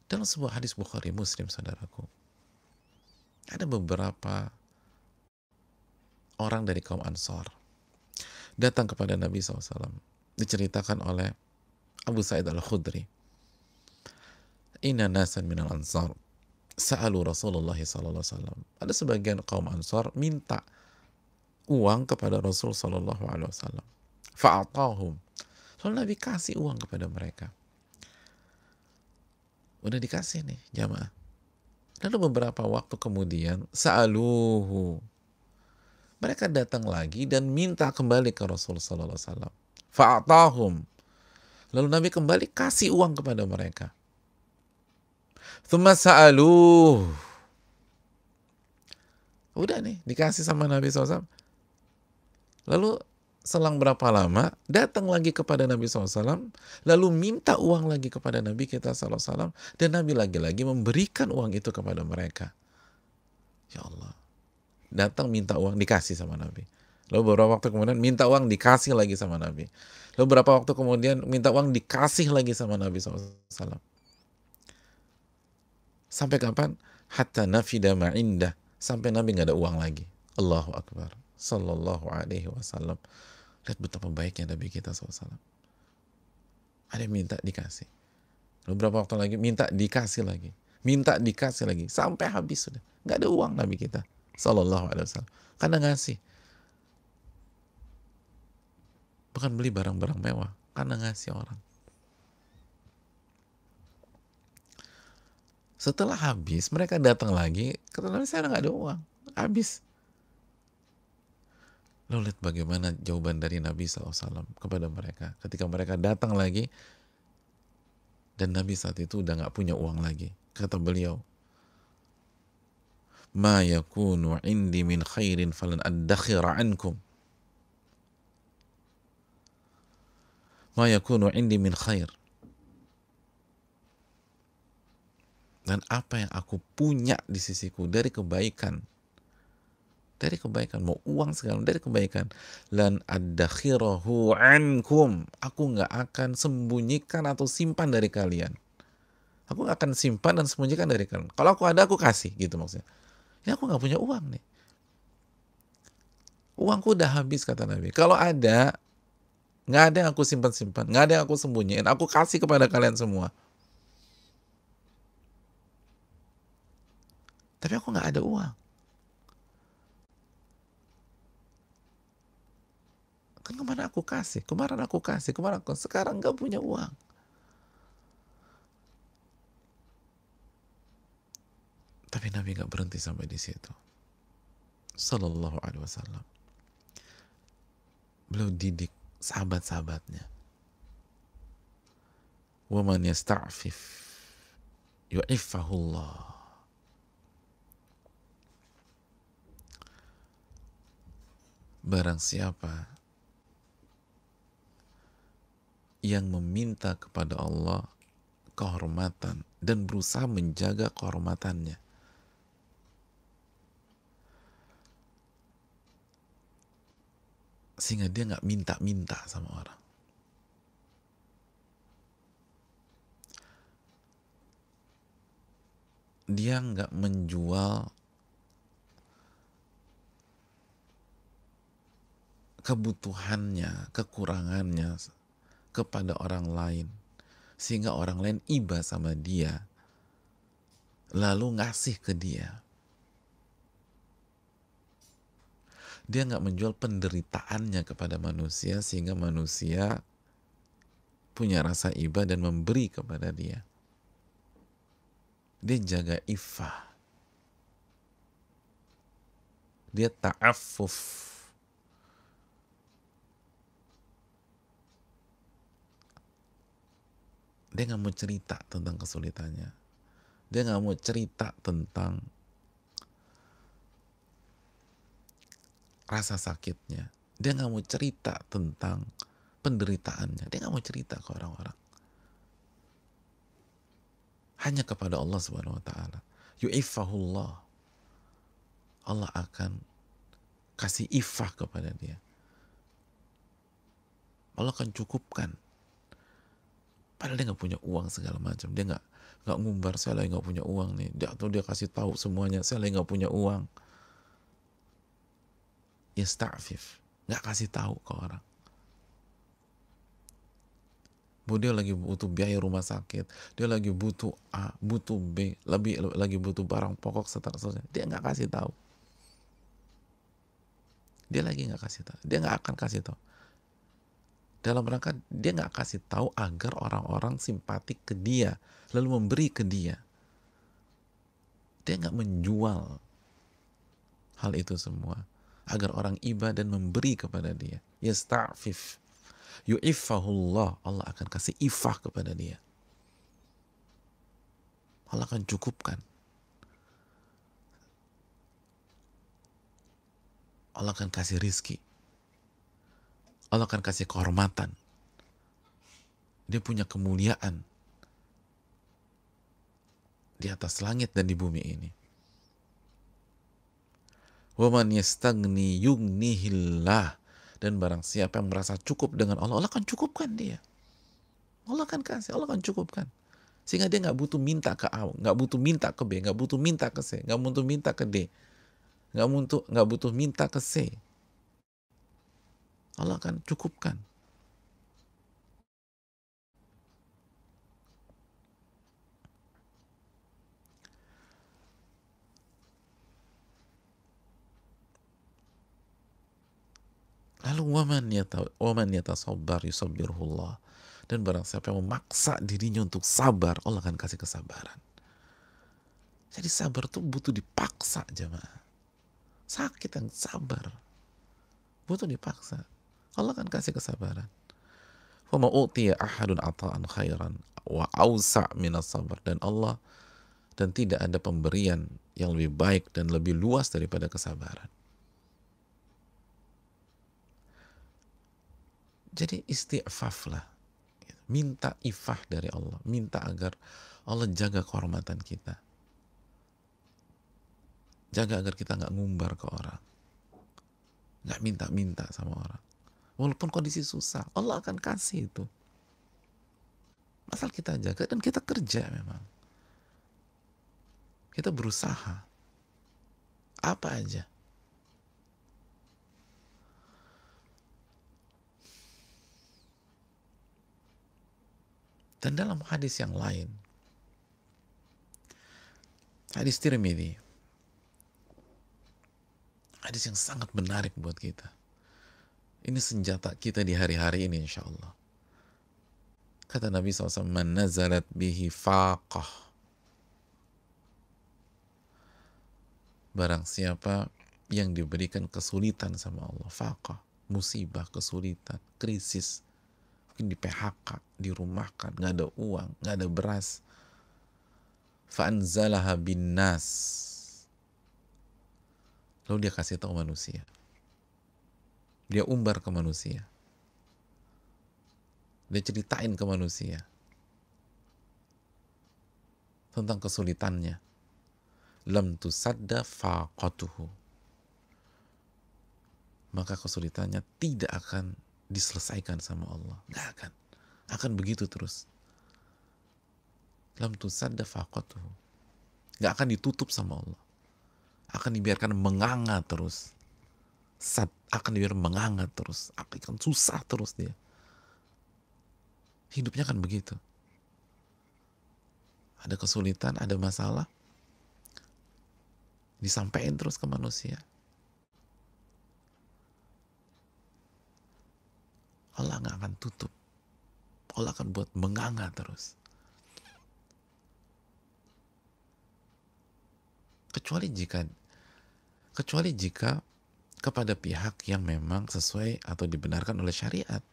Dalam sebuah hadis Bukhari Muslim, saudaraku, ada beberapa orang dari kaum Ansor datang kepada Nabi SAW. Diceritakan oleh Abu Sa'id Al-Khudri, inna nasan minal ansar sa'alu Rasulullah SAW. Ada sebagian kaum Ansor minta uang kepada Rasul SAW. Fa'atahum. Lalu Nabi kasih uang kepada mereka. Udah dikasih nih jamaah. Lalu beberapa waktu kemudian sa'aluhu. Mereka datang lagi dan minta kembali ke Rasul SAW. Fa'atahum. Lalu Nabi kembali kasih uang kepada mereka. Thumma sa'aluh. Udah nih, dikasih sama Nabi SAW. Lalu selang berapa lama, datang lagi kepada Nabi SAW, lalu minta uang lagi kepada Nabi kita SAW, dan Nabi lagi-lagi memberikan uang itu kepada mereka. Ya Allah. Datang minta uang, dikasih sama Nabi. Lalu beberapa waktu kemudian minta uang, dikasih lagi sama Nabi. Lalu beberapa waktu kemudian minta uang, dikasih lagi sama Nabi SAW. Sampai kapan? Hatta nafida ma'indah. Sampai Nabi nggak ada uang lagi. Allahu Akbar. Sallallahu alaihi wasallam. Lihat betapa baiknya Nabi kita SAW. Ada yang minta, dikasih. Lalu beberapa waktu lagi, minta, dikasih lagi. Minta, dikasih lagi. Sampai habis sudah. Nggak ada uang Nabi kita Sallallahu alaihi wasallam. Karena ngasih. Bukan beli barang-barang mewah. Karena ngasih orang. Setelah habis, mereka datang lagi. Kata Nabi, saya nggak ada uang. Habis. Lalu lihat bagaimana jawaban dari Nabi SAW kepada mereka. Ketika mereka datang lagi, dan Nabi saat itu udah nggak punya uang lagi. Kata beliau, ma yakunu indi min khairin falan addakhira ankum. Ma yakunu indi min khair. Dan apa yang aku punya di sisiku dari kebaikan, mau uang segala, dari kebaikan, lan addakhirahu ankum, aku nggak akan sembunyikan atau simpan dari kalian. Aku nggak akan simpan dan sembunyikan dari kalian. Kalau aku ada, aku kasih, gitu maksudnya. Ya aku nggak punya uang nih. Uangku udah habis, kata Nabi. Kalau ada, nggak ada yang aku simpan-simpan, nggak ada yang aku sembunyiin. Aku kasih kepada kalian semua. Tapi aku nggak ada uang. Kan kemana aku kasih? Kemarin aku kasih, sekarang nggak punya uang. Tapi Nabi nggak berhenti sampai di situ. Sallallahu alaihi wasallam. Beliau didik sahabat-sahabatnya. Wa man yasta'fif yu'iffahullah. Barang siapa yang meminta kepada Allah kehormatan dan berusaha menjaga kehormatannya, sehingga dia nggak minta-minta sama orang, dia nggak menjual kebutuhannya, kekurangannya kepada orang lain, sehingga orang lain iba sama dia, lalu ngasih ke dia. Dia nggak menjual penderitaannya kepada manusia, sehingga manusia punya rasa iba dan memberi kepada dia. Dia jaga iffah. Dia ta'affuf. Dia nggak mau cerita tentang kesulitannya. Dia nggak mau cerita tentang rasa sakitnya. Dia nggak mau cerita tentang penderitaannya. Dia nggak mau cerita ke orang-orang. Hanya kepada Allah Subhanahu wa taala. Yu'iffahullah. Allah akan kasih iffah kepada dia. Allah akan cukupkan. Padahal dia nggak punya uang segala macam. Dia nggak ngumbar, saya lagi nggak punya uang nih. Atau dia kasih tahu semuanya, saya lagi nggak punya uang. Yasta'fif, nggak kasih tahu ke orang. Bahwa dia lagi butuh biaya rumah sakit, dia lagi butuh A, butuh B, lagi butuh barang pokok seterusnya. Dia nggak kasih tahu. Dia lagi nggak kasih tahu. Dia nggak akan kasih tahu. Dalam rangka dia nggak kasih tahu agar orang-orang simpatik ke dia, lalu memberi ke dia. Dia nggak menjual hal itu semua agar orang iba dan memberi kepada dia. Yasta'fif, yu'iffahullah, Allah akan kasih ifah kepada dia. Allah akan cukupkan. Allah akan kasih rizki. Allah akan kasih kehormatan. Dia punya kemuliaan di atas langit dan di bumi ini. Waman yastagni yughnihillah, dan barang siapa yang merasa cukup dengan Allah, Allah akan cukupkan dia. Allah akan kasih, Allah akan cukupkan. Sehingga dia nggak butuh minta ke A, nggak butuh minta ke B, nggak butuh minta ke C, nggak butuh minta ke D, nggak butuh minta ke C. Allah akan cukupkan. Lalu waman yatasabbar yusabbirullah, dan barang siapa yang memaksa dirinya untuk sabar, Allah akan kasih kesabaran. Jadi sabar tuh butuh dipaksa, jemaah. Sakit yang sabar butuh dipaksa. Allah akan kasih kesabaran. Wa ma utiya ahadun ata'an khairan wa awsa' minas sabar, dan tidak ada pemberian yang lebih baik dan lebih luas daripada kesabaran. Jadi istighfaf lah, minta ifah dari Allah, minta agar Allah jaga kehormatan kita, jaga agar kita nggak ngumbar ke orang, nggak minta-minta sama orang, walaupun kondisi susah, Allah akan kasih itu, asal kita jaga dan kita kerja. Memang kita berusaha apa aja. Dan dalam hadis yang lain, hadis Tirmidzi, hadis yang sangat menarik buat kita. Ini senjata kita di hari-hari ini, insya Allah. Kata Nabi SAW, man nazalat bihi faqah, barang siapa yang diberikan kesulitan sama Allah, faqah, musibah, kesulitan, krisis, mungkin di PHK, dirumahkan, nggak ada uang, nggak ada beras, fa'anzalaha bin nas, lalu dia kasih tahu manusia, dia umbar ke manusia, dia ceritain ke manusia tentang kesulitannya, lam tusadda faqatuhu, maka kesulitannya tidak akan diselesaikan sama Allah, nggak akan begitu terus. Lam tusadda faqatuhu, nggak akan ditutup sama Allah, akan dibiarkan menganga terus, akan dibiarkan menganga terus, akan susah terus dia. Hidupnya kan begitu. Ada kesulitan, ada masalah, disampaikan terus ke manusia. Allah nggak akan tutup. Allah akan buat menganga terus. Kecuali jika kepada pihak yang memang sesuai atau dibenarkan oleh syariat.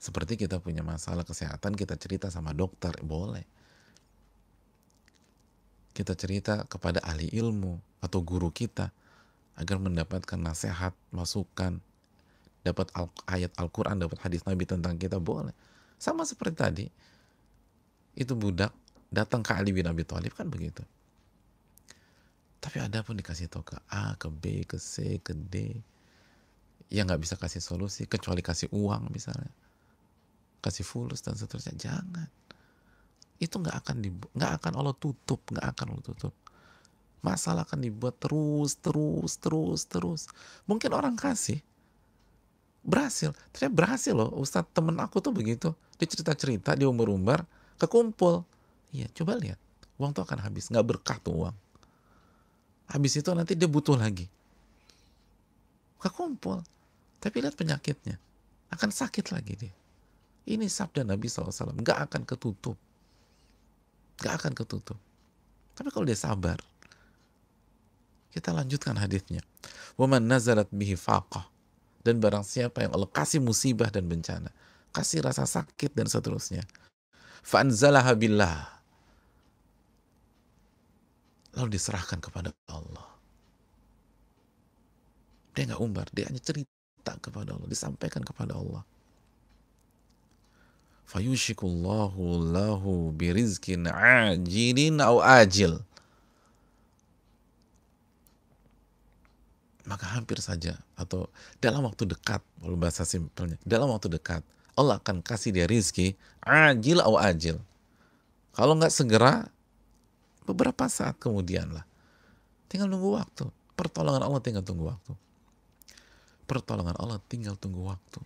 Seperti kita punya masalah kesehatan, kita cerita sama dokter, boleh. Kita cerita kepada ahli ilmu atau guru kita agar mendapatkan nasihat, masukan, dapat ayat Al-Quran, dapat hadis Nabi tentang kita, boleh. Sama seperti tadi, itu budak datang ke Ali bin Abi Thalib, kan begitu. Tapi ada pun dikasih tahu ke A, ke B, ke C, ke D, yang nggak bisa kasih solusi kecuali kasih uang misalnya. kasih fulus dan seterusnya. Jangan. Itu nggak akan Allah tutup, nggak akan Allah tutup. Masalah akan dibuat terus. Mungkin orang kasih berhasil, ternyata berhasil loh. Ustadz temen aku tuh begitu, dia cerita-cerita, dia umbar-umbar, kekumpul. Iya, coba lihat, uang tuh akan habis, nggak berkah tuh uang. Habis itu nanti dia butuh lagi, kekumpul. Tapi lihat penyakitnya, akan sakit lagi dia. Ini sabda Nabi SAW, nggak akan ketutup. Nggak akan ketutup. Tapi kalau dia sabar, kita lanjutkan hadisnya. Waman nazalat bihi faqah. Dan barang siapa yang Allah kasih musibah dan bencana, kasih rasa sakit dan seterusnya, fa'anzalaha billah, lalu diserahkan kepada Allah. Dia nggak umbar, dia hanya cerita kepada Allah, disampaikan kepada Allah. Fayushikullahu lahu birizkin ajilin au ajil. Maka hampir saja, atau dalam waktu dekat, kalau bahasa simpelnya, dalam waktu dekat, Allah akan kasih dia rizki, ajil au ajil. Kalau nggak segera, beberapa saat kemudian lah. Tinggal nunggu waktu. Pertolongan Allah tinggal tunggu waktu. Pertolongan Allah tinggal tunggu waktu.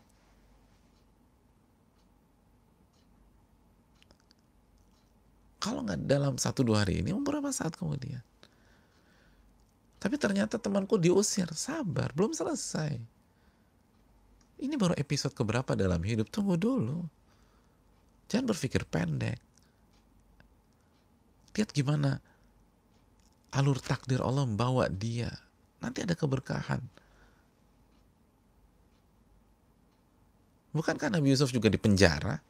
Kalau nggak dalam 1-2 hari ini, beberapa saat kemudian. Tapi ternyata temanku diusir, sabar, belum selesai. Ini baru episode keberapa dalam hidup, tunggu dulu. Jangan berpikir pendek. Lihat gimana alur takdir Allah membawa dia. Nanti ada keberkahan. Bukankah Nabi Yusuf juga di penjara?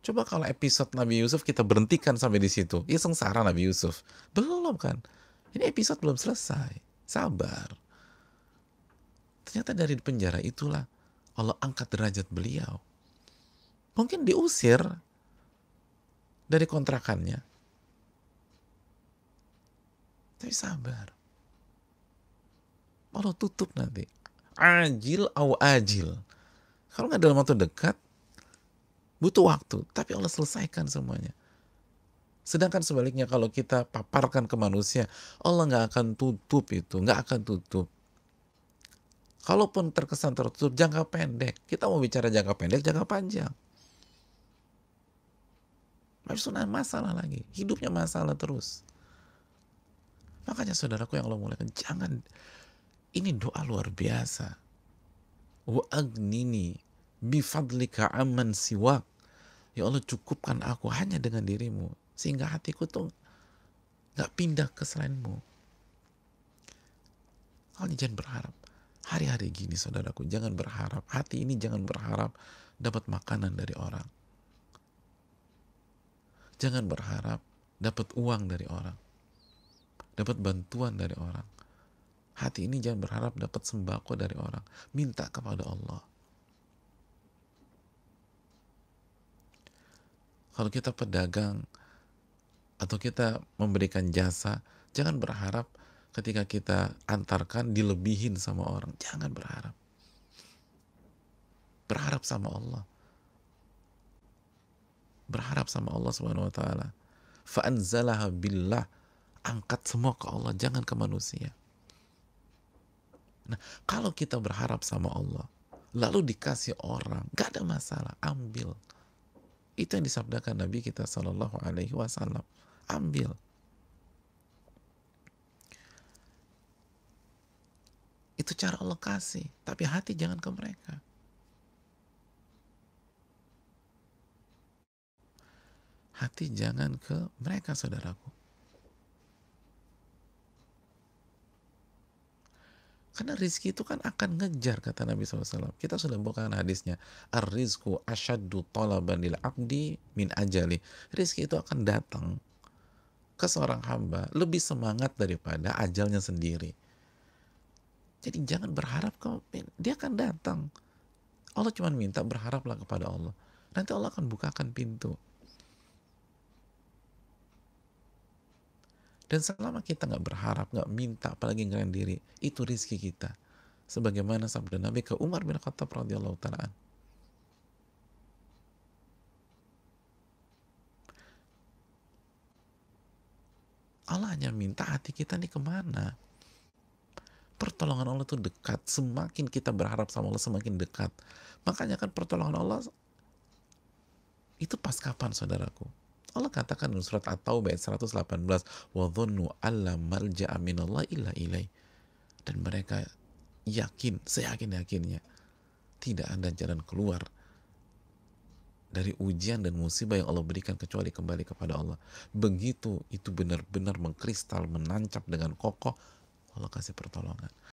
Coba kalau episode Nabi Yusuf kita berhentikan sampai di situ, ya sengsara Nabi Yusuf. Belum kan? Ini episode belum selesai. Sabar. Ternyata dari penjara itulah Allah angkat derajat beliau. Mungkin diusir dari kontrakannya. Tapi sabar. Allah tutup nanti. Ajil au ajil. Kalau nggak dalam waktu dekat, butuh waktu. Tapi Allah selesaikan semuanya. Sedangkan sebaliknya kalau kita paparkan ke manusia, Allah nggak akan tutup itu, nggak akan tutup. Kalaupun terkesan tertutup, jangka pendek. Kita mau bicara jangka pendek, jangka panjang. Habis itu masalah lagi, hidupnya masalah terus. Makanya saudaraku yang Allah muliakan, jangan, ini doa luar biasa. Wa agnini bifadlika amman siwak. Ya Allah, cukupkan aku hanya dengan dirimu, sehingga hatiku tuh gak pindah ke selainmu. Kalian jangan berharap. Hari-hari gini saudaraku, jangan berharap. Hati ini jangan berharap dapat makanan dari orang. Jangan berharap dapat uang dari orang. Dapat bantuan dari orang. Hati ini jangan berharap dapat sembako dari orang. Minta kepada Allah. Kalau kita pedagang atau kita memberikan jasa, jangan berharap ketika kita antarkan dilebihin sama orang. Jangan berharap. Berharap sama Allah. Berharap sama Allah Subhanahu wa taala. Fa'anzalaha billah. Angkat semua ke Allah, jangan ke manusia. Nah, kalau kita berharap sama Allah, lalu dikasih orang, gak ada masalah, ambil. Itu yang disabdakan Nabi kita Sallallahu Alaihi Wasallam. Ambil. Itu cara Allah kasih, tapi hati jangan ke mereka. Hati jangan ke mereka, saudaraku. Karena rizki itu kan akan ngejar, kata Nabi SAW. Kita sudah bawakan hadisnya. Ar-rizku asyaddu talaban lil abdi min ajali. Rizki itu akan datang ke seorang hamba lebih semangat daripada ajalnya sendiri. Jadi jangan berharap dia akan datang. Allah cuma minta berharaplah kepada Allah. Nanti Allah akan bukakan pintu. Dan selama kita nggak berharap, nggak minta, apalagi ngerendahin diri, itu rizki kita. Sebagaimana sabda Nabi ke Umar bin Khattab radhiyallahu ta'ala. Allah hanya minta hati kita nih kemana. Pertolongan Allah itu dekat. Semakin kita berharap sama Allah, semakin dekat. Makanya kan pertolongan Allah itu pas kapan, saudaraku? Allah katakan dalam surat At-Taubah ayat 118, وَظُنُّوا أَلَّا مَلْجَأَ مِنَ اللَّهِ إِلَّا إِلَيْهِ. Dan mereka yakin, seyakin-yakinnya, tidak ada jalan keluar dari ujian dan musibah yang Allah berikan kecuali kembali kepada Allah. Begitu itu benar-benar mengkristal, menancap dengan kokoh, Allah kasih pertolongan.